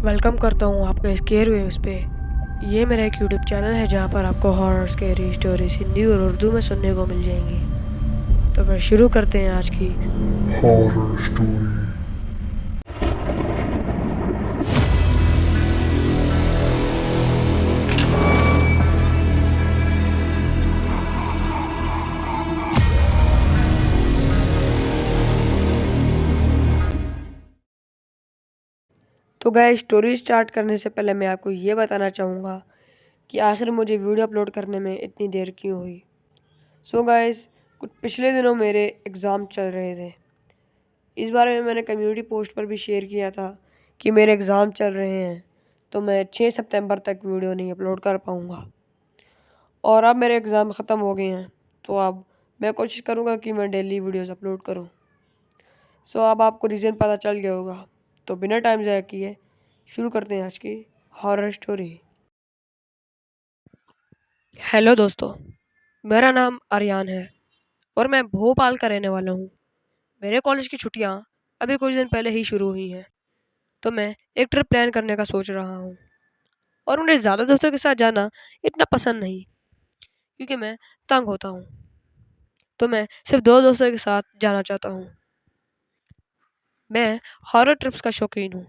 Welcome करता हूँ आपका स्केयर वेव्स पे। ये मेरा एक यूट्यूब चैनल है जहाँ पर आपको हॉरर स्केरी स्टोरीज हिंदी और उर्दू में सुनने को मिल जाएंगी। तो फिर शुरू करते हैं आज की हॉरर स्टोरी। तो गाइस, स्टोरी स्टार्ट करने से पहले मैं आपको ये बताना चाहूँगा कि आखिर मुझे वीडियो अपलोड करने में इतनी देर क्यों हुई। सो गाइस, कुछ पिछले दिनों मेरे एग्ज़ाम चल रहे थे। इस बारे में मैंने कम्युनिटी पोस्ट पर भी शेयर किया था कि मेरे एग्ज़ाम चल रहे हैं, तो मैं 6 सितंबर तक वीडियो नहीं अपलोड कर पाऊँगा। और अब मेरे एग्ज़ाम ख़त्म हो गए हैं, तो अब मैं कोशिश करूँगा कि मैं डेली वीडियोस अपलोड करूँ। सो अब आपको रीज़न पता चल गया होगा, तो बिना टाइम ज़ाया किए शुरू करते हैं आज की हॉरर स्टोरी। हेलो दोस्तों, मेरा नाम आर्यन है और मैं भोपाल का रहने वाला हूँ। मेरे कॉलेज की छुट्टियाँ अभी कुछ दिन पहले ही शुरू हुई हैं, तो मैं एक ट्रिप प्लान करने का सोच रहा हूँ। और मुझे ज़्यादा दोस्तों के साथ जाना इतना पसंद नहीं, क्योंकि मैं तंग होता हूँ। तो मैं सिर्फ 2 दोस्तों के साथ जाना चाहता हूँ। मैं हॉरर ट्रिप्स का शौकीन हूँ,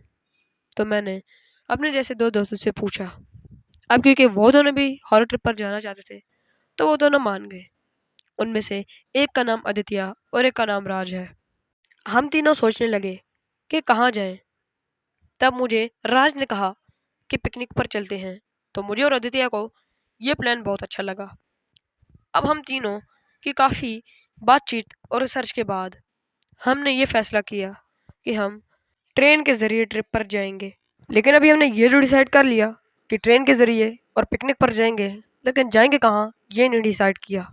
तो मैंने अपने जैसे 2 दोस्तों से पूछा। अब क्योंकि वो दोनों भी हॉरर ट्रिप पर जाना चाहते थे, तो वो दोनों मान गए। उनमें से एक का नाम आदित्य और एक का नाम राज है। हम तीनों सोचने लगे कि कहाँ जाएं। तब मुझे राज ने कहा कि पिकनिक पर चलते हैं, तो मुझे और आदित्य को ये प्लान बहुत अच्छा लगा। अब हम तीनों की काफ़ी बातचीत और रिसर्च के बाद हमने ये फैसला किया कि हम ट्रेन के ज़रिए ट्रिप पर जाएंगे। लेकिन अभी हमने ये जो डिसाइड कर लिया कि ट्रेन के ज़रिए और पिकनिक पर जाएंगे, लेकिन जाएंगे कहाँ ये नहीं डिसाइड किया।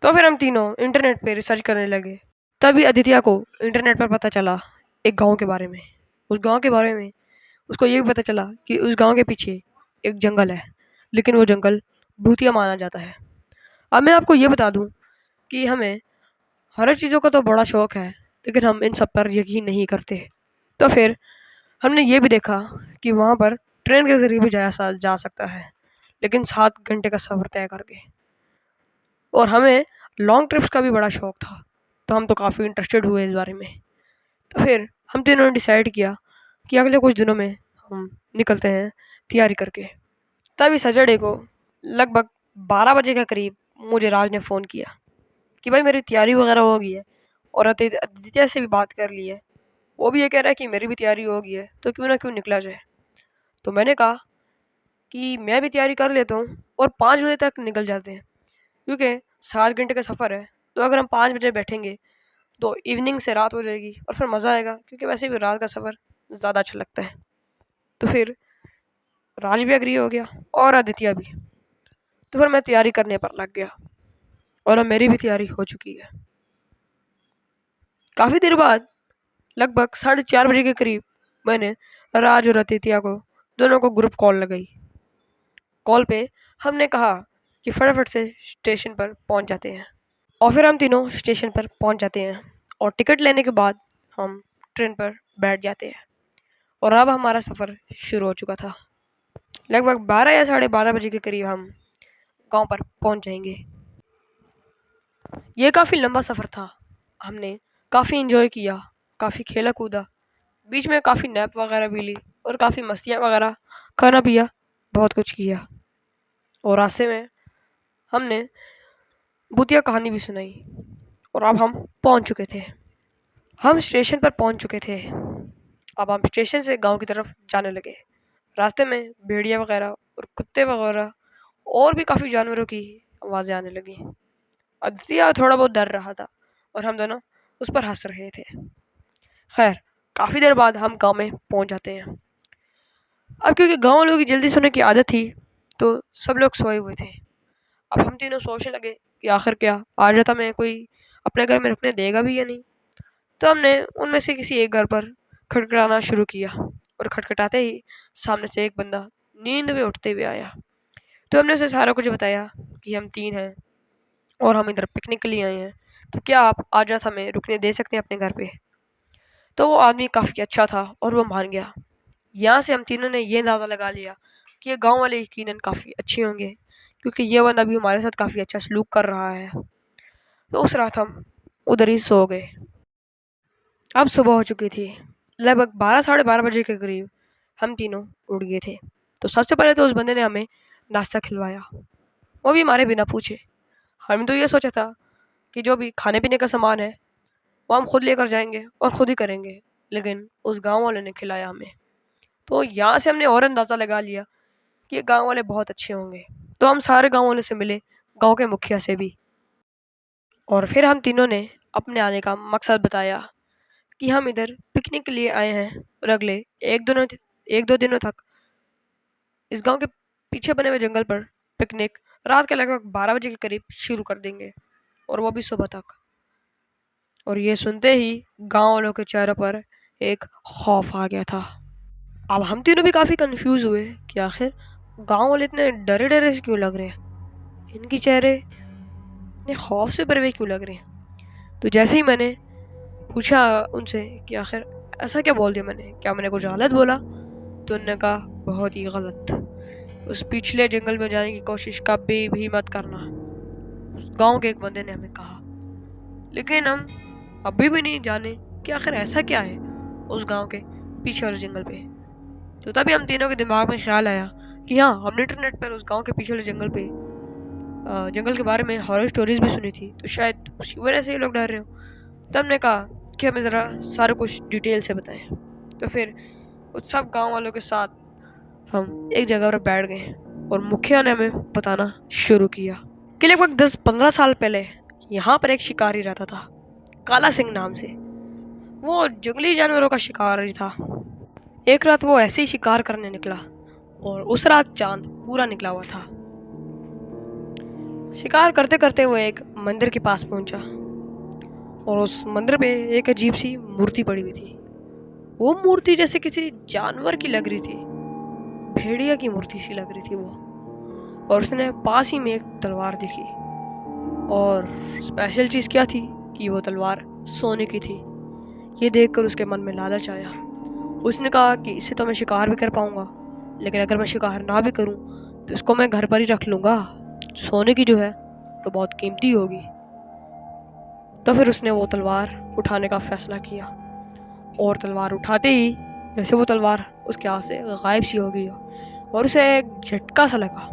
तो फिर हम तीनों इंटरनेट पे रिसर्च करने लगे। तभी आदित्य को इंटरनेट पर पता चला एक गांव के बारे में। उस गांव के बारे में उसको ये भी पता चला कि उस गांव के पीछे एक जंगल है, लेकिन वो जंगल भूतिया माना जाता है। अब मैं आपको ये बता दूं कि हमें हर चीज़ों का तो बड़ा शौक है, लेकिन हम इन सब पर यकीन नहीं करते। तो फिर हमने ये भी देखा कि वहाँ पर ट्रेन के ज़रिए भी जा सकता है, लेकिन 7 घंटे का सफ़र तय करके। और हमें लॉन्ग ट्रिप्स का भी बड़ा शौक था, तो हम तो काफ़ी इंटरेस्टेड हुए इस बारे में। तो फिर हम तीनों ने डिसाइड किया कि अगले कुछ दिनों में हम निकलते हैं तैयारी करके। तभी सैटरडे को लगभग 12 बजे के करीब मुझे राज ने फ़ोन किया कि भाई मेरी तैयारी वगैरह हो गई है और आदित्य से भी बात कर ली है। वो भी ये कह रहा है कि मेरी भी तैयारी हो गई है, तो क्यों ना क्यों निकला जाए। तो मैंने कहा कि मैं भी तैयारी कर लेता हूँ और 5 बजे तक निकल जाते हैं, क्योंकि 7 घंटे का सफ़र है। तो अगर हम 5 बजे बैठेंगे तो इवनिंग से रात हो जाएगी और फिर मज़ा आएगा, क्योंकि वैसे भी रात का सफ़र ज़्यादा अच्छा लगता है। तो फिर राज भी एग्री हो गया और आदित्य भी। तो फिर मैं तैयारी करने पर लग गया और अब मेरी भी तैयारी हो चुकी है। काफ़ी देर बाद लगभग 4:30 बजे के करीब मैंने राज और आदित्य को दोनों को ग्रुप कॉल लगाई। कॉल पे हमने कहा कि फटाफट से स्टेशन पर पहुंच जाते हैं। और फिर हम तीनों स्टेशन पर पहुंच जाते हैं और टिकट लेने के बाद हम ट्रेन पर बैठ जाते हैं। और अब हमारा सफ़र शुरू हो चुका था। लगभग 12 या 12:30 बजे के करीब हम गांव पर पहुंच जाएंगे। ये काफ़ी लंबा सफ़र था। हमने काफ़ी इंजॉय किया, काफ़ी खेला कूदा, बीच में काफ़ी नैप वगैरह भी ली और काफ़ी मस्तियाँ वगैरह, खाना पिया, बहुत कुछ किया। और रास्ते में हमने भूतिया कहानी भी सुनाई। और अब हम पहुंच चुके थे। हम स्टेशन पर पहुंच चुके थे। अब हम स्टेशन से गांव की तरफ जाने लगे। रास्ते में भेड़िया वगैरह और कुत्ते वगैरह और भी काफ़ी जानवरों की आवाज़ें आने लगी। अदित्य थोड़ा बहुत डर रहा था और हम दोनों उस पर हंस रहे थे। खैर, काफ़ी देर बाद हम गांव में पहुंच जाते हैं। अब क्योंकि गांव लोगों की जल्दी सोने की आदत थी, तो सब लोग सोए हुए थे। अब हम तीनों सोचने लगे कि आखिर क्या आज रात हमें कोई अपने घर में रुकने देगा भी या नहीं। तो हमने उनमें से किसी एक घर पर खटखटाना शुरू किया और खटखटाते ही सामने से एक बंदा नींद में उठते हुए आया। तो हमने उसे सारा कुछ बताया कि हम 3 हैं और हम इधर पिकनिक के लिए आए हैं, तो क्या आप आज रात हमें रुकने दे सकते हैं अपने घर पे। तो वो आदमी काफ़ी अच्छा था और वो मान गया। यहाँ से हम तीनों ने ये अंदाज़ा लगा लिया कि ये गांव वाले यकीनन काफ़ी अच्छे होंगे, क्योंकि ये बंदा भी हमारे साथ काफ़ी अच्छा सलूक कर रहा है। तो उस रात हम उधर ही सो गए। अब सुबह हो चुकी थी, लगभग 12 साढ़े 12 बजे के करीब हम तीनों उठ गए थे। तो सबसे पहले तो उस बंदे ने हमें नाश्ता खिलवाया, वो भी हमारे बिना पूछे। हमने तो ये सोचा था कि जो भी खाने पीने का सामान है वो हम खुद लेकर जाएंगे और खुद ही करेंगे, लेकिन उस गांव वाले ने खिलाया हमें। तो यहाँ से हमने और अंदाज़ा लगा लिया कि ये गांव वाले बहुत अच्छे होंगे। तो हम सारे गांव वालों से मिले, गांव के मुखिया से भी, और फिर हम तीनों ने अपने आने का मकसद बताया कि हम इधर पिकनिक के लिए आए हैं और अगले एक दो दिनों तक इस गांव के पीछे बने हुए जंगल पर पिकनिक रात के लगभग 12 बजे के करीब शुरू कर देंगे, और वो भी सुबह तक। और ये सुनते ही गांव वालों के चेहरों पर एक खौफ आ गया था। अब हम तीनों भी काफ़ी कंफ्यूज हुए कि आखिर गांव वाले इतने डरे डरे से क्यों लग रहे हैं, इनके चेहरे इतने खौफ से भरे हुए क्यों लग रहे हैं। तो जैसे ही मैंने पूछा उनसे कि आखिर ऐसा क्या बोल दिया मैंने, क्या मैंने कुछ गलत बोला, तो उन्होंने कहा बहुत ही गलत, उस पिछले जंगल में जाने की कोशिश कभी भी मत करना, उस गांव के एक बंदे ने हमें कहा। लेकिन हम अभी भी नहीं जाने कि आखिर ऐसा क्या है उस गांव के पीछे वाले जंगल पे। तो तभी हम तीनों के दिमाग में ख्याल आया कि हाँ, हमने इंटरनेट पर उस गांव के पीछे वाले जंगल के बारे में हॉरर स्टोरीज भी सुनी थी, तो शायद उसी वजह से ये लोग डर रहे हो। तो हमने कहा कि हमें ज़रा सारा कुछ डिटेल से बताएं। तो फिर उस सब गांव वालों के साथ हम एक जगह पर बैठ गए और मुखिया ने हमें बताना शुरू किया कि लगभग 10-15 साल पहले यहाँ पर एक शिकारी रहता था, काला सिंह नाम से। वो जंगली जानवरों का शिकारी था। एक रात वो ऐसे ही शिकार करने निकला और उस रात चांद पूरा निकला हुआ था। शिकार करते करते वो एक मंदिर के पास पहुंचा और उस मंदिर पे एक अजीब सी मूर्ति पड़ी हुई थी। वो मूर्ति जैसे किसी जानवर की लग रही थी, भेड़िया की मूर्ति सी लग रही थी वो। और उसने पास ही में एक तलवार देखी, और स्पेशल चीज़ क्या थी कि वो तलवार सोने की थी। ये देखकर उसके मन में लालच आया। उसने कहा कि इससे तो मैं शिकार भी कर पाऊंगा, लेकिन अगर मैं शिकार ना भी करूं तो इसको मैं घर पर ही रख लूँगा, सोने की जो है तो बहुत कीमती होगी। तो फिर उसने वो तलवार उठाने का फैसला किया, और तलवार उठाते ही जैसे वो तलवार उसके हाथ से गायब सी हो गई, और उसे एक झटका सा लगा,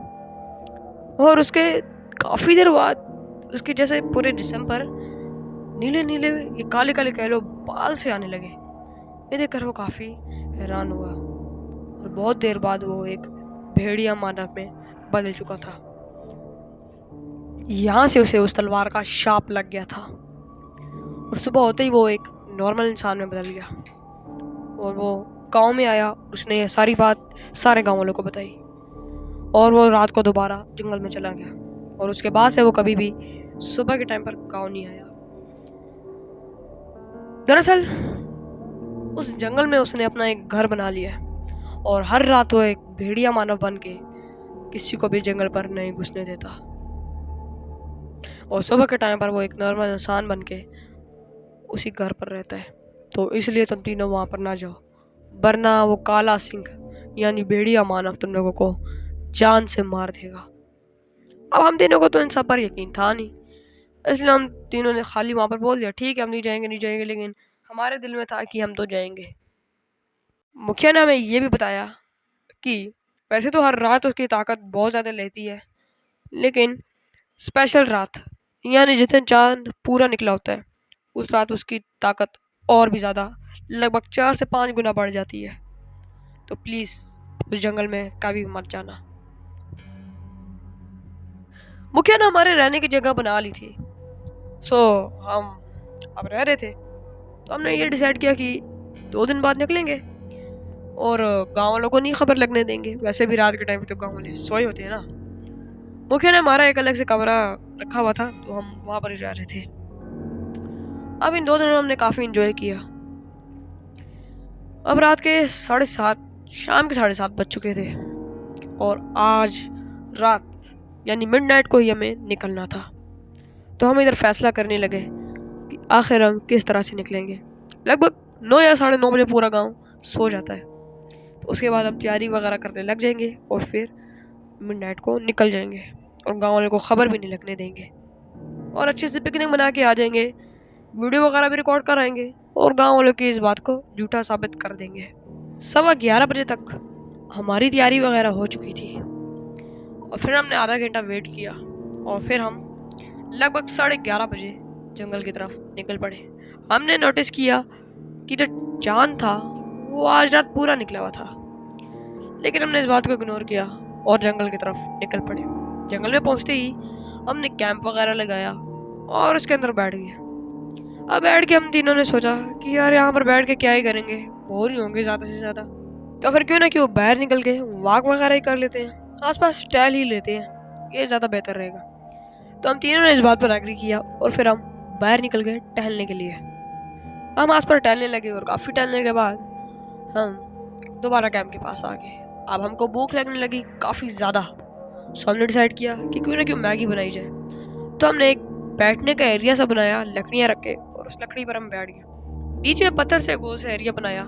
और उसके काफ़ी देर बाद उसके जैसे पूरे जिस्म पर नीले नीले, ये काले काले कह लो, बाल से आने लगे। ये देखकर वो काफ़ी हैरान हुआ, और बहुत देर बाद वो एक भेड़िया मानव में बदल चुका था। यहाँ से उसे उस तलवार का शाप लग गया था, और सुबह होते ही वो एक नॉर्मल इंसान में बदल गया, और वो गांव में आया। उसने ये सारी बात सारे गांव वालों को बताई, और वो रात को दोबारा जंगल में चला गया, और उसके बाद से वो कभी भी सुबह के टाइम पर गांव नहीं आया। दरअसल उस जंगल में उसने अपना एक घर बना लिया, और हर रात वो एक भेड़िया मानव बन के किसी को भी जंगल पर नहीं घुसने देता, और सुबह के टाइम पर वो एक नॉर्मल इंसान बन के उसी घर पर रहता है। तो इसलिए तुम तीनों वहाँ पर ना जाओ, वरना वो काला सिंह यानी भेड़िया मानव तुम लोगों को जान से मार देगा। अब हम तीनों को तो इन सब पर यकीन था नहीं, इसलिए हम तीनों ने खाली वहाँ पर बोल दिया ठीक है हम नहीं जाएंगे, लेकिन हमारे दिल में था कि हम तो जाएंगे। मुखिया ने हमें ये भी बताया कि वैसे तो हर रात उसकी ताकत बहुत ज़्यादा लेती है, लेकिन स्पेशल रात यानी जिस दिन चांद पूरा निकला होता है उस रात उसकी ताकत और भी ज़्यादा लगभग 4 से 5 गुना बढ़ जाती है। तो प्लीज़ उस जंगल में कभी मत जाना। मुखिया ने हमारे रहने की जगह बना ली थी, सो हम अब रह रहे थे। तो हमने ये डिसाइड किया कि 2 दिन बाद निकलेंगे, और गाँव वालों को नहीं खबर लगने देंगे। वैसे भी रात के टाइम पे तो गाँव वाले सोए होते हैं ना। मुखिया ने हमारा एक अलग से कमरा रखा हुआ था, तो हम वहाँ पर ही रह रहे थे। अब इन 2 दिनों में हमने काफ़ी इंजॉय किया। अब रात के 7:30, शाम के 7:30 बज चुके थे, और आज रात यानी मिडनाइट को ही हमें निकलना था। तो हम इधर फैसला करने लगे कि आखिर हम किस तरह से निकलेंगे। लगभग 9 या 9:30 बजे पूरा गांव सो जाता है, उसके बाद हम तैयारी वगैरह करने लग जाएंगे और फिर मिडनाइट को निकल जाएंगे और गाँव वालों को खबर भी नहीं लगने देंगे और अच्छे से पिकनिक मना के आ जाएंगे। वीडियो वगैरह भी रिकॉर्ड कराएंगे और गाँव वालों की इस बात को झूठा साबित कर देंगे। 11:15 बजे तक हमारी तैयारी वगैरह हो चुकी थी और फिर हमने आधा घंटा वेट किया और फिर हम लगभग 11:30 बजे जंगल की तरफ निकल पड़े। हमने नोटिस किया कि जो चांद था वो आज रात पूरा निकला हुआ था, लेकिन हमने इस बात को इग्नोर किया और जंगल की तरफ निकल पड़े। जंगल में पहुंचते ही हमने कैंप वगैरह लगाया और उसके अंदर बैठ गए। अब बैठ के हम तीनों ने सोचा कि यार यहाँ पर बैठ के क्या ही करेंगे, बोर ही होंगे ज़्यादा से ज़्यादा, तो फिर क्यों ना क्यों बाहर निकल के वॉक वगैरह ही कर लेते हैं, आसपास टहल ही लेते हैं, ये ज़्यादा बेहतर रहेगा। तो हम तीनों ने इस बात पर एग्री किया और फिर हम बाहर निकल गए टहलने के लिए। हम आस पास टहलने लगे और काफ़ी टहलने के बाद हम दोबारा कैंप के पास आ गए। अब हमको भूख लगने लगी काफ़ी ज़्यादा, सो हमने डिसाइड किया कि क्यों ना क्यों मैगी बनाई जाए। तो हमने एक बैठने का एरिया सा बनाया, लकड़ियाँ रख के, और उस लकड़ी पर हम बैठ गए। बीच में पत्थर से गोल सा एरिया बनाया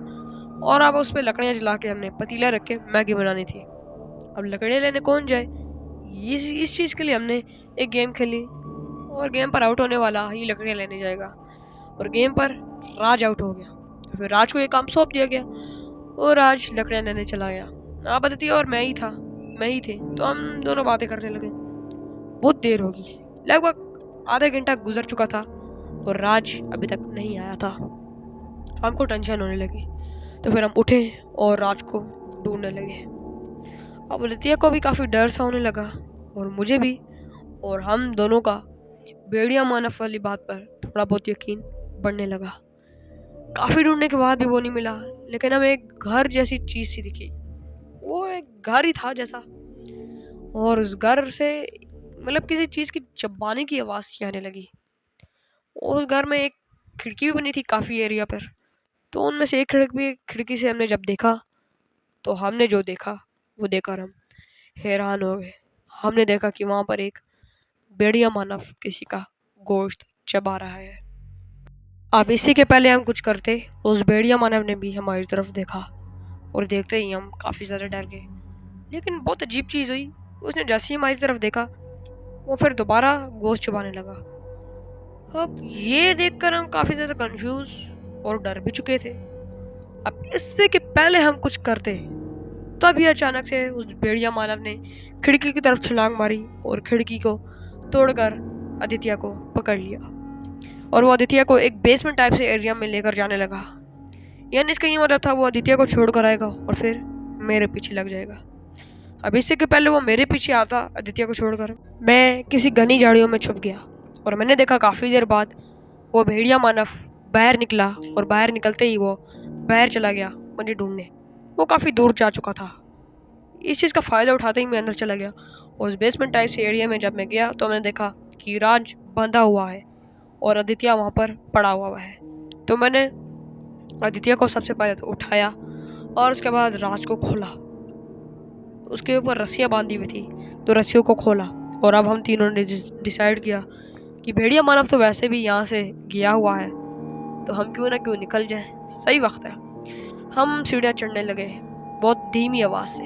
और अब उस पर लकड़ियाँ जला के हमने पतीला रख के मैगी बनानी थी। अब लकड़ियाँ लेने कौन जाए, इस चीज़ के लिए हमने एक गेम खेली और गेम पर आउट होने वाला ही लकड़ियाँ लेने जाएगा और गेम पर राज आउट हो गया। तो फिर राज को ये काम सौंप दिया गया और राज लकड़ियाँ लेने चला गया। आप अदिति और मैं ही थे, तो हम दोनों बातें करने लगे। बहुत देर होगी, लगभग आधा घंटा गुजर चुका था और राज अभी तक नहीं आया था। हमको टेंशन होने लगी, तो फिर हम उठे और राज को ढूंढने लगे। अब अदिति को भी काफ़ी डर सा होने लगा और मुझे भी, और हम दोनों का भेड़िया मानव वाली बात पर थोड़ा बहुत यकीन बढ़ने लगा। काफ़ी ढूंढने के बाद भी वो नहीं मिला, लेकिन हमें एक घर जैसी चीज़ सी दिखी। वो एक घर ही था जैसा, और उस घर से मतलब किसी चीज़ की चबाने की आवाज़ सी आने लगी। उस घर में एक खिड़की भी बनी थी काफ़ी एरिया पर, तो उनमें से एक खिड़की से हमने जब देखा, तो हमने जो देखा वो देखकर हम हैरान हो गए। हमने देखा कि वहाँ पर एक भेड़िया मानव किसी का गोश्त चबा रहा है। अब इसी के पहले हम कुछ करते, उस भेड़िया मानव ने भी हमारी तरफ देखा और देखते ही हम काफ़ी ज़्यादा डर गए। लेकिन बहुत अजीब चीज़ हुई, उसने जैसे ही हमारी तरफ देखा वो फिर दोबारा गोश्त चबाने लगा। अब ये देखकर हम काफ़ी ज़्यादा कंफ्यूज और डर भी चुके थे। अब इससे के पहले हम कुछ करते, तभी अचानक से उस भेड़िया मानव ने खिड़की की तरफ छलांग मारी और खिड़की को तोड़कर आदित्य को पकड़ लिया और वो आदित्य को एक बेसमेंट टाइप से एरिया में लेकर जाने लगा। यानी इसका ये मतलब था वो आदित्य को छोड़कर आएगा और फिर मेरे पीछे लग जाएगा। अब इससे के पहले वो मेरे पीछे आता आदित्य को छोड़कर, मैं किसी घनी झाड़ियों में छुप गया और मैंने देखा काफ़ी देर बाद वो भेड़िया मानव बाहर निकला और बाहर निकलते ही वो बाहर चला गया मुझे ढूंढने। वो काफ़ी दूर जा चुका था। इस चीज़ का फ़ायदा उठाते ही मैं अंदर चला गया और उस बेसमेंट टाइप से एरिया में जब मैं गया तो मैंने देखा कि राज बंधा हुआ है और आदित्य वहाँ पर पड़ा हुआ है। तो मैंने आदित्य को सबसे पहले तो उठाया और उसके बाद राज को खोला। उसके ऊपर रस्सियाँ बांधी हुई थी, तो रस्सियों को खोला और अब हम तीनों ने डिसाइड किया कि भेड़िया मानव तो वैसे भी यहाँ से गया हुआ है, तो हम क्यों ना क्यों निकल जाएं, सही वक्त है। हम सीढ़ियाँ चढ़ने लगे बहुत धीमी आवाज़ से,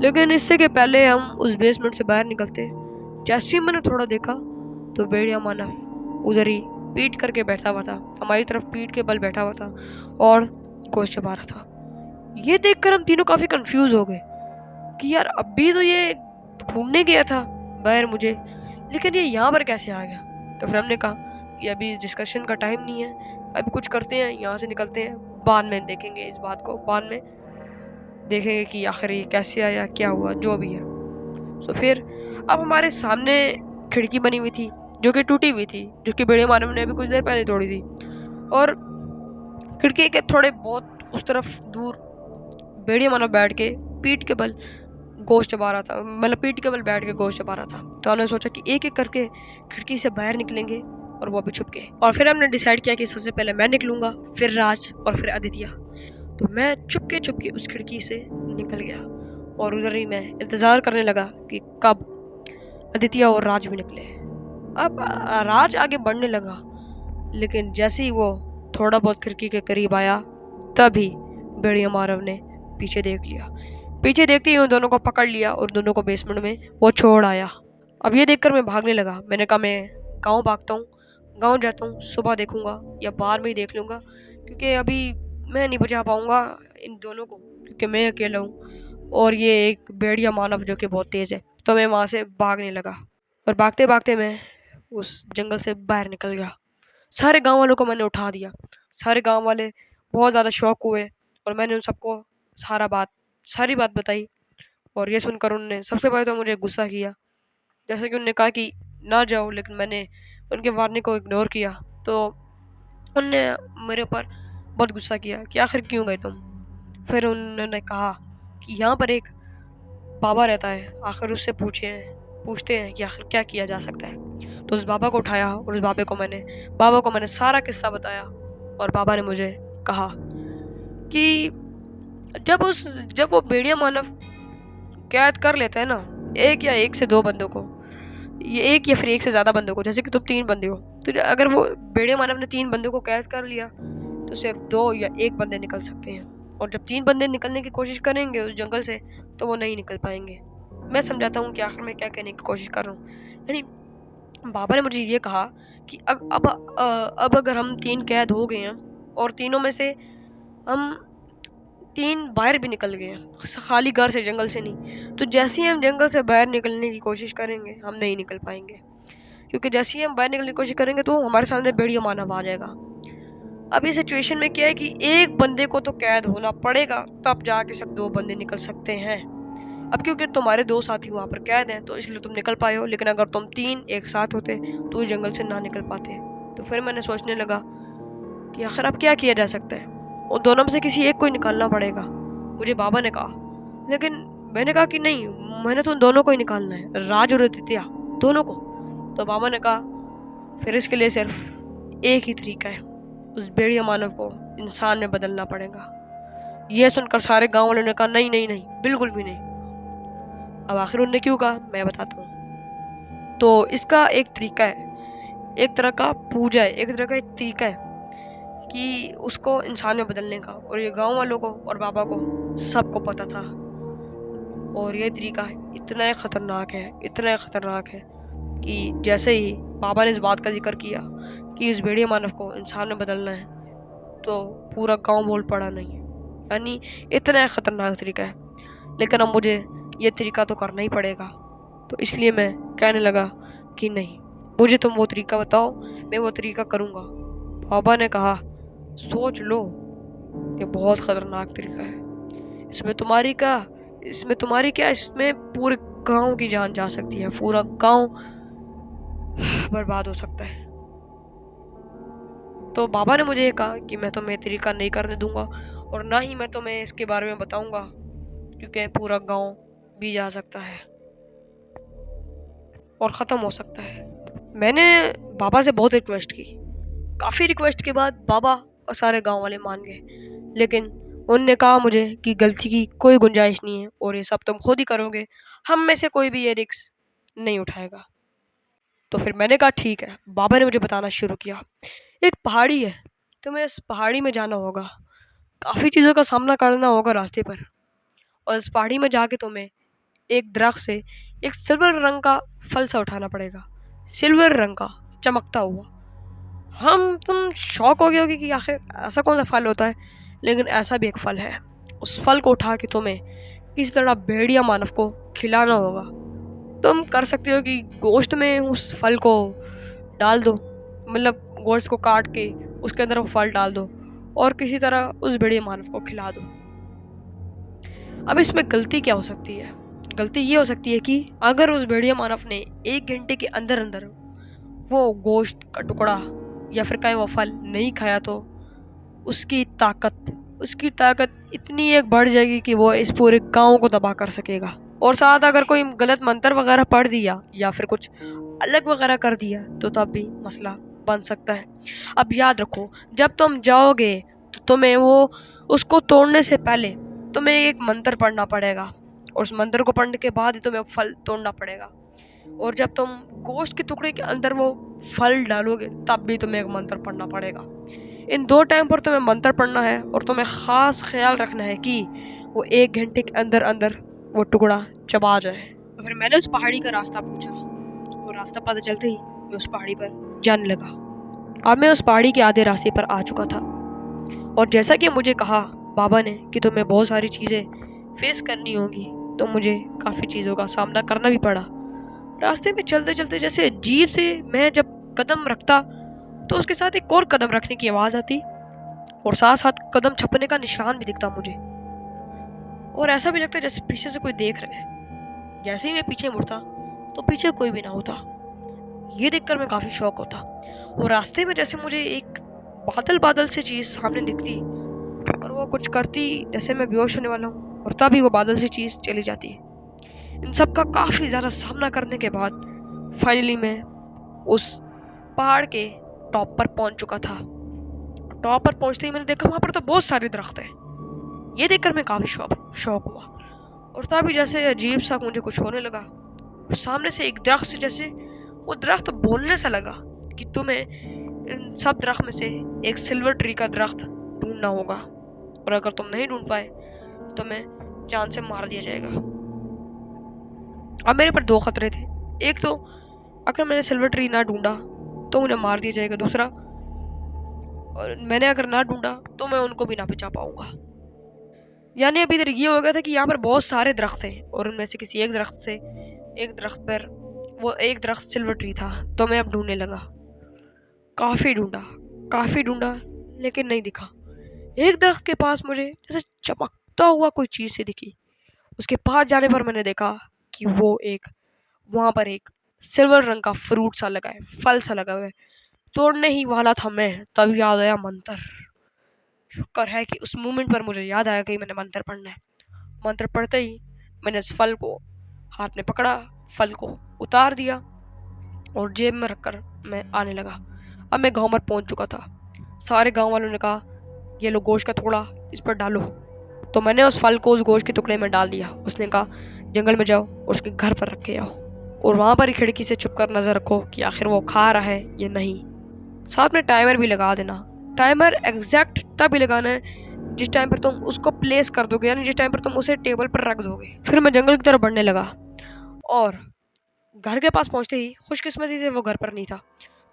लेकिन इससे के पहले हम उस बेसमेंट से बाहर निकलते, जैसे ही मैंने थोड़ा देखा तो भेड़िया मानव उधर ही पीट करके बैठा हुआ था, हमारी तरफ पीट के बल बैठा हुआ था और गोश्त चबा रहा था। ये देखकर हम तीनों काफ़ी कंफ्यूज हो गए कि यार अभी तो ये ढूंढने गया था बाहर मुझे, लेकिन ये यहाँ पर कैसे आ गया। तो फिर हमने कहा कि अभी इस डिस्कशन का टाइम नहीं है, अभी कुछ करते हैं, यहाँ से निकलते हैं, बाद में देखेंगे इस बात को, बाद में देखेंगे कि आखिर ये कैसे आया, क्या हुआ, जो भी है। तो फिर अब हमारे सामने खिड़की बनी हुई थी जो कि टूटी हुई थी, जो कि भेड़िया मानव ने अभी कुछ देर पहले तोड़ी थी, और खिड़की के थोड़े बहुत उस तरफ दूर भेड़िया मानव बैठ के पीठ के बल गोश्त चबा रहा था, मतलब पीठ के बल बैठ के गोश्त चबा रहा था। तो हमने सोचा कि एक एक करके खिड़की से बाहर निकलेंगे और वो भी छुप गए। और फिर हमने डिसाइड किया कि सबसे पहले मैं निकलूंगा, फिर राज और फिर आदित्य। तो मैं चुपके उस खिड़की से निकल गया और उधर ही मैं इंतज़ार करने लगा कि कब आदित्य और राज भी निकले। अब राज आगे बढ़ने लगा, लेकिन जैसे ही वो थोड़ा बहुत खिड़की के करीब आया तभी भेड़िया मानव ने पीछे देख लिया। पीछे देखते ही उन दोनों को पकड़ लिया और दोनों को बेसमेंट में वो छोड़ आया। अब ये देखकर मैं भागने लगा। मैंने कहा मैं गाँव भागता हूँ, गाँव जाता हूँ, सुबह देखूँगा या बाद में ही देख लूँगा, क्योंकि अभी मैं नहीं बचा पाऊँगा इन दोनों को, क्योंकि मैं अकेला हूँ और ये एक भेड़िया मानव जो कि बहुत तेज़ है। तो मैं वहाँ से भागने लगा और भागते भागते मैं उस जंगल से बाहर निकल गया। सारे गांव वालों को मैंने उठा दिया। सारे गांव वाले बहुत ज़्यादा शौक हुए और मैंने उन सबको सारी बात बताई। और ये सुनकर उन्होंने सबसे पहले तो मुझे गुस्सा किया, जैसे कि उन्होंने कहा कि ना जाओ, लेकिन मैंने उनके वार्निंग को इग्नोर किया। तो उनने मेरे ऊपर बहुत गुस्सा किया कि आखिर क्यों गए तुम। फिर उन्होंने कहा कि यहाँ पर एक बाबा रहता है, आखिर उससे पूछते हैं कि आखिर क्या किया जा सकता है। तो उस बाबा को उठाया और उस बाबा को मैंने सारा किस्सा बताया। और बाबा ने मुझे कहा कि जब वो भेड़िया मानव कैद कर लेता है ना, एक से दो बंदों को, ये एक या फिर एक से ज़्यादा बंदों को, जैसे कि तुम 3 बंदे हो, तो अगर वो भेड़िया मानव ने 3 बंदों को कैद कर लिया तो सिर्फ 2 या 1 बंदे निकल सकते हैं। और जब 3 बंदे निकलने की कोशिश करेंगे उस जंगल से तो वो नहीं निकल पाएंगे। मैं समझाता हूँ कि आखिर मैं क्या कहने की कोशिश कर रहा हूँ। यानी बाबा ने मुझे ये कहा कि अब अगर हम 3 कैद हो गए हैं और तीनों में से हम 3 बाहर भी निकल गए हैं, खाली घर से, जंगल से नहीं, तो जैसे ही हम जंगल से बाहर निकलने की कोशिश करेंगे हम नहीं निकल पाएंगे, क्योंकि जैसे ही हम बाहर निकलने की कोशिश करेंगे तो हमारे सामने भेड़िया मानव आ जाएगा। अब इस सिचुएशन में क्या है कि एक बंदे को तो कैद होना पड़ेगा, तब जाके सब 2 बंदे निकल सकते हैं। अब क्योंकि तुम्हारे 2 साथी वहाँ पर कैद हैं तो इसलिए तुम निकल पाए हो, लेकिन अगर तुम 3 एक साथ होते तो उस जंगल से ना निकल पाते। तो फिर मैंने सोचने लगा कि आखिर अब क्या किया जा सकता है, और दोनों में से किसी एक को ही निकालना पड़ेगा, मुझे बाबा ने कहा। लेकिन मैंने कहा कि नहीं, मैंने तो उन दोनों को ही निकालना है, राज और आदित्य, दोनों को। तो बाबा ने कहा फिर इसके लिए सिर्फ एक ही तरीका है, उस भेड़िया मानव को इंसान में बदलना पड़ेगा। यह सुनकर सारे गांव वालों ने कहा नहीं नहीं नहीं, बिल्कुल भी नहीं। अब आखिर उन्होंने क्यों कहा मैं बताता हूँ। तो इसका एक तरीका है, एक तरह का पूजा है, एक तरह का एक तरीका है कि उसको इंसान में बदलने का, और ये गांव वालों को और बाबा को सबको पता था। और ये तरीका इतना ख़तरनाक है कि जैसे ही बाबा ने इस बात का जिक्र किया कि इस भेड़िया मानव को इंसान में बदलना है तो पूरा गांव बोल पड़ा नहीं। यानी इतना ख़तरनाक तरीका है, लेकिन अब मुझे ये तरीका तो करना ही पड़ेगा। तो इसलिए मैं कहने लगा कि नहीं, मुझे तुम वो तरीका बताओ, मैं वो तरीका करूँगा। बाबा ने कहा सोच लो, ये बहुत ख़तरनाक तरीका है, इसमें तुम्हारी क्या, इसमें पूरे गांव की जान जा सकती है, पूरा गांव बर्बाद हो सकता है। तो बाबा ने मुझे ये कहा कि मैं तुम्हें तरीका नहीं करने दूंगा और ना ही मैं तुम्हें इसके बारे में बताऊंगा, क्योंकि पूरा गांव भी जा सकता है और ख़त्म हो सकता है। मैंने बाबा से बहुत रिक्वेस्ट की, काफ़ी रिक्वेस्ट के बाद बाबा और सारे गांव वाले मान गए, लेकिन उनने कहा मुझे कि गलती की कोई गुंजाइश नहीं है और ये सब तुम खुद ही करोगे, हम में से कोई भी ये रिस्क नहीं उठाएगा। तो फिर मैंने कहा ठीक है। बाबा ने मुझे बताना शुरू किया, एक पहाड़ी है, तुम्हें इस पहाड़ी में जाना होगा, काफ़ी चीज़ों का सामना करना होगा रास्ते पर, और इस पहाड़ी में जाके तुम्हें एक दरख्त से एक सिल्वर रंग का फल सा उठाना पड़ेगा, सिल्वर रंग का चमकता हुआ। तुम शौक हो गए होगे कि आखिर ऐसा कौन सा फल होता है, लेकिन ऐसा भी एक फल है। उस फल को उठा के तुम्हें किसी तरह भेड़िया मानव को खिलाना होगा। तुम कर सकते हो कि गोश्त में उस फल को डाल दो, मतलब गोश्त को काट के उसके अंदर वो फल डाल दो और किसी तरह उस भेड़िया मानव को खिला दो। अब इसमें गलती क्या हो सकती है? गलती ये हो सकती है कि अगर उस भेड़िया मानव ने 1 घंटे के अंदर अंदर वो गोश्त का टुकड़ा या फिर कहीं वो फल नहीं खाया तो उसकी ताकत इतनी एक बढ़ जाएगी कि वो इस पूरे गांव को तबाह कर सकेगा। और साथ अगर कोई गलत मंत्र वगैरह पढ़ दिया या फिर कुछ अलग वगैरह कर दिया तो तब भी मसला बन सकता है। अब याद रखो, जब तुम जाओगे तो तुम्हें उसको तोड़ने से पहले तुम्हें एक मंत्र पढ़ना पड़ेगा, और उस मंत्र को पढ़ने के बाद ही तुम्हें फल तोड़ना पड़ेगा। और जब तुम गोश्त के टुकड़े के अंदर वो फल डालोगे तब भी तुम्हें एक मंत्र पढ़ना पड़ेगा। इन 2 टाइम पर तुम्हें मंत्र पढ़ना है और तुम्हें ख़ास ख्याल रखना है कि वो 1 घंटे के अंदर अंदर वो टुकड़ा चबा जाए। तो फिर मैंने उस पहाड़ी का रास्ता पूछा। वो रास्ता पता चलते ही मैं उस पहाड़ी पर जाने लगा। अब मैं उस पहाड़ी के आधे रास्ते पर आ चुका था और जैसा कि मुझे कहा बाबा ने कि तुम्हें बहुत सारी चीज़ें फेस करनी होंगी, तो मुझे काफ़ी चीज़ों का सामना करना भी पड़ा। रास्ते में चलते चलते जैसे अजीब से मैं जब कदम रखता तो उसके साथ एक और कदम रखने की आवाज़ आती और साथ साथ कदम छपने का निशान भी दिखता मुझे और ऐसा भी लगता जैसे पीछे से कोई देख रहा है। जैसे ही मैं पीछे मुड़ता तो पीछे कोई भी ना होता। ये देखकर मैं काफ़ी शौक होता और रास्ते में जैसे मुझे एक बादल बादल सी चीज़ सामने दिखती और वो कुछ करती जैसे मैं बेहोश होने वाला हूँ और तभी वो बादल सी चीज़ चली जाती। इन सब का काफ़ी ज़्यादा सामना करने के बाद फाइनली मैं उस पहाड़ के टॉप पर पहुंच चुका था। टॉप पर पहुंचते ही मैंने देखा वहाँ पर तो बहुत सारे दरख्त हैं। ये देखकर मैं काफ़ी शौक हुआ और तभी जैसे अजीब सा मुझे कुछ होने लगा। सामने से एक दरख्त से जैसे वो दरख्त बोलने सा लगा कि तुम्हें इन सब दरख्त में से एक सिल्वर ट्री का दरख्त ढूंढना होगा और अगर तुम नहीं ढूंढ पाए तो तुम्हें जान से मार दिया जाएगा। अब मेरे पर 2 खतरे थे। एक तो अगर मैंने सिल्वर ट्री ना ढूंढा तो उन्हें मार दिया जाएगा, दूसरा और मैंने अगर ना ढूंढा तो मैं उनको भी ना बचा पाऊंगा। यानी अभी इधर ये हो गया था कि यहाँ पर बहुत सारे दरख्त हैं और उनमें से किसी एक दरख्त पर वो एक दरख्त सिल्वर ट्री था। तो मैं अब ढूंढने लगा। काफ़ी ढूंढा लेकिन नहीं दिखा। एक दरख्त के पास मुझे जैसे चमकता हुआ कोई चीज़ से दिखी। उसके पास जाने पर मैंने देखा कि वहाँ पर एक सिल्वर रंग का फ्रूट सा लगा है, फल सा लगा हुआ है। तोड़ने ही वाला था मैं, तब याद आया मंत्र। शुक्र है कि उस मोमेंट पर मुझे याद आया कि मैंने मंत्र पढ़ना है। मंत्र पढ़ते ही मैंने इस फल को हाथ में पकड़ा, फल को उतार दिया और जेब में रखकर मैं आने लगा। अब मैं गांव में पहुंच चुका था। सारे गांव वालों ने कहा ये लो गोश्त का टुकड़ा, इस पर डालो। तो मैंने उस फल को उस गोश्त के टुकड़े में डाल दिया। उसने कहा जंगल में जाओ और उसके घर पर रख के आओ और वहाँ पर ही खिड़की से छुपकर नज़र रखो कि आखिर वो खा रहा है या नहीं। साथ में टाइमर भी लगा देना। टाइमर एग्जैक्ट तभी लगाना है जिस टाइम पर तुम उसको प्लेस कर दोगे, यानी जिस टाइम पर तुम उसे टेबल पर रख दोगे। फिर मैं जंगल की तरफ बढ़ने लगा और घर के पास पहुंचते ही खुशकिस्मती से वो घर पर नहीं था।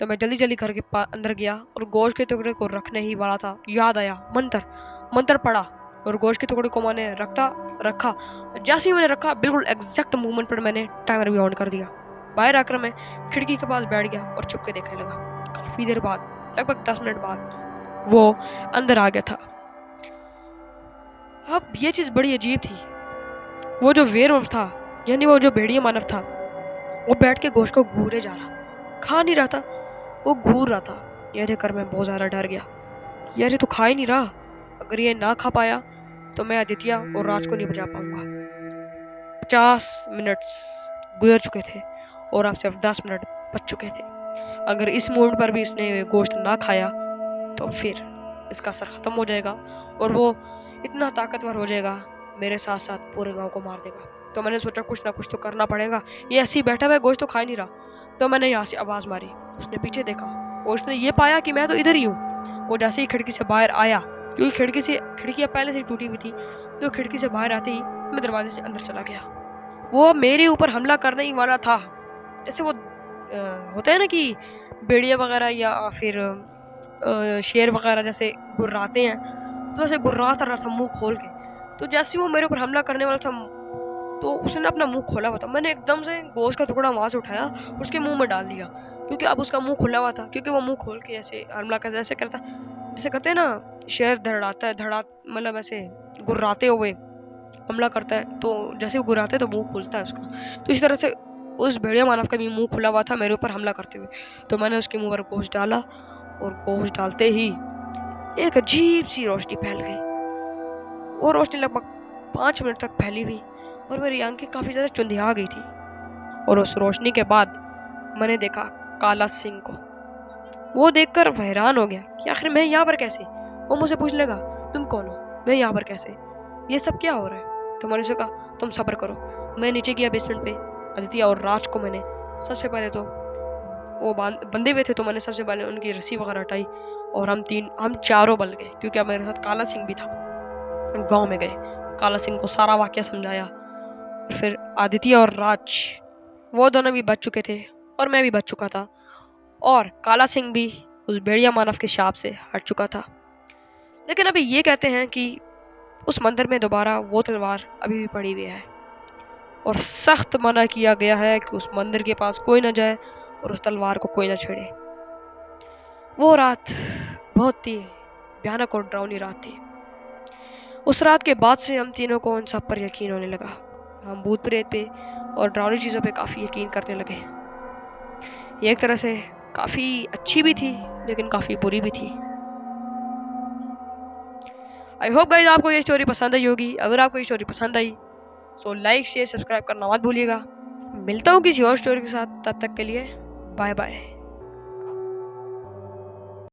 तो मैं जल्दी जल्दी घर के अंदर गया और गोश्त के टुकड़े को रखने ही वाला था, याद आया मंत्र पड़ा और गोश्त के टुकड़े को मैंने रखा। जैसे ही मैंने रखा बिल्कुल एग्जैक्ट मूवमेंट पर मैंने टाइमर भी ऑन कर दिया। बाहर आकर मैं खिड़की के पास बैठ गया और चुप के देखने लगा। काफ़ी देर बाद, लगभग 10 मिनट बाद वो अंदर आ गया था। अब ये चीज़ बड़ी अजीब थी। वो जो वेयरवुल्फ था, यानी वो जो भेड़िया मानव था, वो बैठ के गोश्त को घूरे जा रहा, खा नहीं रहा था, वो घूर रहा था। यह देखकर मैं बहुत ज़्यादा डर गया। यार ये तो खा ही नहीं रहा। अगर ये ना खा पाया तो मैं आदित्य और राज को नहीं बचा पाऊंगा। 50 मिनट गुजर चुके थे और अब सिर्फ 10 मिनट बच चुके थे। अगर इस मोड पर भी इसने गोश्त ना खाया तो फिर इसका असर ख़त्म हो जाएगा और वो इतना ताकतवर हो जाएगा, मेरे साथ साथ पूरे गांव को मार देगा। तो मैंने सोचा कुछ ना कुछ तो करना पड़ेगा। ये ऐसे ही बैठा हुआ गोश्त तो खा ही नहीं रहा। तो मैंने यहाँ से आवाज़ मारी। उसने पीछे देखा और उसने ये पाया कि मैं तो इधर ही हूँ। वो जैसे ही खिड़की से बाहर आया, क्योंकि खिड़कियाँ पहले से टूटी हुई थी, तो खिड़की से बाहर आते ही मैं दरवाजे से अंदर चला गया। वो मेरे ऊपर हमला करने ही वाला था। जैसे वो होता है ना कि भेड़िया वगैरह या फिर शेर वगैरह जैसे गुर्राते हैं, तो ऐसे गुर्राता रहा था मुंह खोल के। तो जैसे वो मेरे ऊपर हमला करने वाला था तो उसने अपना मुंह खोला हुआ था। मैंने एकदम से गोश्त का टुकड़ा वहाँ से उठाया और उसके मुंह में डाल दिया, क्योंकि अब उसका मुंह खुला हुआ था। क्योंकि वो मुंह खोल के ऐसे हमला करता, ऐसे करता जैसे कहते हैं ना शेर धड़ाता है, मतलब ऐसे गुर्राते हुए हमला करता है। तो जैसे वो गुर्राते तो मुंह खुलता है उसका। तो इस तरह से उस भेड़िया मानव का भी मुंह खुला हुआ था मेरे ऊपर हमला करते हुए। तो मैंने उसके मुंह पर गोश्त डाला और गोश्त डालते ही एक अजीब सी रोशनी फैल गई और रोशनी लगभग 5 मिनट तक फैली हुई और मेरी आंखें काफ़ी ज़्यादा चुंधिया गई थी। और उस रोशनी के बाद मैंने देखा काला सिंह को। वो देखकर हैरान हो गया कि आखिर मैं यहाँ पर कैसे। वो मुझसे पूछने लगा तुम कौन हो, मैं यहाँ पर कैसे, ये सब क्या हो रहा है। तो मैंने उसे कहा तुम सब्र करो। मैं नीचे गया बेसमेंट पे। आदित्य और राज को मैंने सबसे पहले तो वो बंधे हुए थे, तो मैंने सबसे पहले उनकी रस्सी वगैरह हटाई और हम चारों बल गए, क्योंकि अब मेरे साथ काला सिंह भी था। गांव में गए, काला सिंह को सारा वाक़या समझाया। और फिर आदित्य और राज वो दोनों भी बच चुके थे और मैं भी बच चुका था, और काला सिंह भी उस भेड़िया मानव के शाप से हट चुका था। लेकिन अभी ये कहते हैं कि उस मंदिर में दोबारा वो तलवार अभी भी पड़ी हुई है, और सख्त मना किया गया है कि उस मंदिर के पास कोई ना जाए और उस तलवार को कोई ना छेड़े। वो रात बहुत ही भयानक और डरावनी रात थी। उस रात के बाद से हम तीनों को उन सब पर यकीन होने लगा। हम भूत प्रेत पे और डरावनी चीज़ों पे काफ़ी यकीन करने लगे। ये एक तरह से काफ़ी अच्छी भी थी लेकिन काफ़ी बुरी भी थी। आई होप गाइस आपको ये स्टोरी पसंद आई होगी। अगर आपको ये स्टोरी पसंद आई तो लाइक शेयर सब्सक्राइब करना मत भूलिएगा। मिलता हूँ किसी और स्टोरी के साथ, तब तक के लिए बाय बाय।